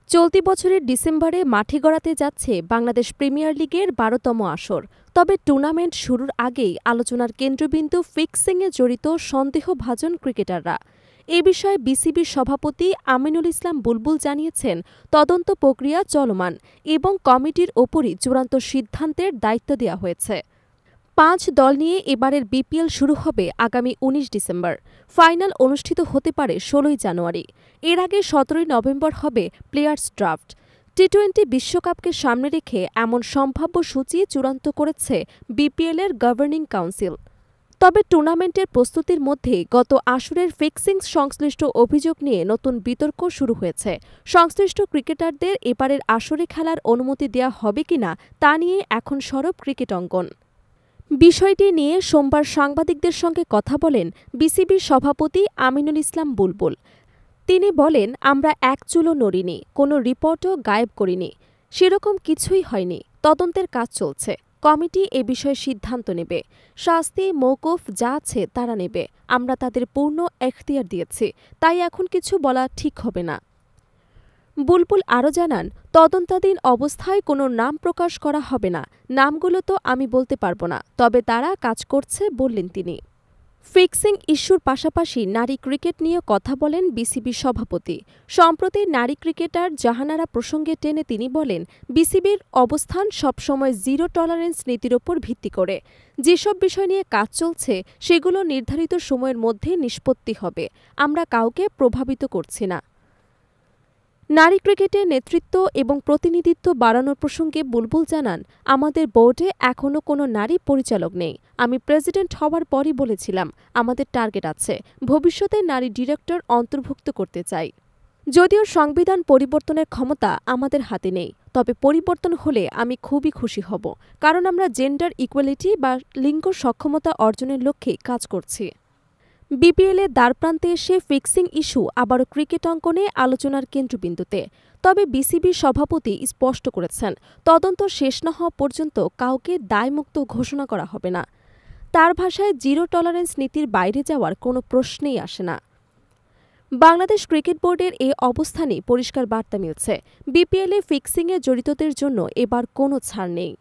চলতি বছরের ডিসেম্বরে মাঠে গড়াতে যাচ্ছে বাংলাদেশ প্রিমিয়ার লিগের ১২তম আসর। তবে টুর্নামেন্ট শুরুর আগেই আলোচনার কেন্দ্রবিন্দু ফিক্সিংয়ে জড়িত সন্দেহভাজন ক্রিকেটাররা। এ বিষয়ে বিসিবির সভাপতি আমিনুল ইসলাম বুলবুল জানিয়েছেন, তদন্ত প্রক্রিয়া চলমান এবং কমিটির ওপরই চূড়ান্ত সিদ্ধান্তের দায়িত্ব দেওয়া হয়েছে। ৫ দল নিয়ে এবারের বিপিএল শুরু হবে আগামী ১৯ ডিসেম্বর। ফাইনাল অনুষ্ঠিত হতে পারে ১৬ই জানুয়ারি। এর আগে ১৭ই নভেম্বর হবে প্লেয়ার্স ড্রাফট। টি-২০ বিশ্বকাপকে সামনে রেখে এমন সম্ভাব্য সূচি চূড়ান্ত করেছে বিপিএলের গভর্নিং কাউন্সিল। তবে টুর্নামেন্টের প্রস্তুতির মধ্যে গত আসরের ফিক্সিং সংশ্লিষ্ট অভিযোগ নিয়ে নতুন বিতর্ক শুরু হয়েছে। সংশ্লিষ্ট ক্রিকেটারদের এবারের আসরে খেলার অনুমতি দেওয়া হবে কিনা তা নিয়ে এখন সরব ক্রিকেট অঙ্গন। বিষয়টি নিয়ে সোমবার সাংবাদিকদের সঙ্গে কথা বলেন বিসিবির সভাপতি আমিনুল ইসলাম বুলবুল। তিনি বলেন, আমরা এক চুলও নড়িনি, কোনো রিপোর্টও গায়েব করিনি, সেরকম কিছুই হয়নি। তদন্তের কাজ চলছে, কমিটি এ বিষয়ে সিদ্ধান্ত নেবে। শাস্তি মওকুফ যা আছে তারা নেবে। আমরা তাদের পূর্ণ এখতিয়ার দিয়েছি, তাই এখন কিছু বলা ঠিক হবে না। বুলবুল আরও জানান, তদন্তাধীন অবস্থায় কোনো নাম প্রকাশ করা হবে না। নামগুলো তো আমি বলতে পারব না, তবে তারা কাজ করছে বললেন তিনি। ফিক্সিং ইস্যুর পাশাপাশি নারী ক্রিকেট নিয়ে কথা বলেন বিসিবির সভাপতি। সম্প্রতি নারী ক্রিকেটার জাহানারা প্রসঙ্গে টেনে তিনি বলেন, বিসিবির অবস্থান সবসময় জিরো টলারেন্স নীতির ওপর ভিত্তি করে। যেসব বিষয় নিয়ে কাজ চলছে সেগুলো নির্ধারিত সময়ের মধ্যে নিষ্পত্তি হবে। আমরা কাউকে প্রভাবিত করছি না। নারী ক্রিকেটে নেতৃত্ব এবং প্রতিনিধিত্ব বাড়ানোর প্রসঙ্গে বুলবুল জানান, আমাদের বোর্ডে এখনও কোনো নারী পরিচালক নেই। আমি প্রেসিডেন্ট হওয়ার পরই বলেছিলাম, আমাদের টার্গেট আছে, ভবিষ্যতে নারী ডিরেক্টর অন্তর্ভুক্ত করতে চাই। যদিও সংবিধান পরিবর্তনের ক্ষমতা আমাদের হাতে নেই, তবে পরিবর্তন হলে আমি খুবই খুশি হব, কারণ আমরা জেন্ডার ইকুয়ালিটি বা লিঙ্গ সক্ষমতা অর্জনের লক্ষ্যে কাজ করছি। বিপিএলের দ্বারপ্রান্তে এসে ফিক্সিং ইস্যু আবারও ক্রিকেট অঙ্গনে আলোচনার কেন্দ্রবিন্দুতে। তবে বিসিবির সভাপতি স্পষ্ট করেছেন, তদন্ত শেষ না হওয়া পর্যন্ত কাউকে দায়মুক্ত ঘোষণা করা হবে না। তার ভাষায়, জিরো টলারেন্স নীতির বাইরে যাওয়ার কোনো প্রশ্নেই আসে না। বাংলাদেশ ক্রিকেট বোর্ডের এ অবস্থানে পরিষ্কার বার্তা মিলছে, বিপিএলে ফিক্সিংয়ে জড়িতদের জন্য এবার কোনো ছাড় নেই।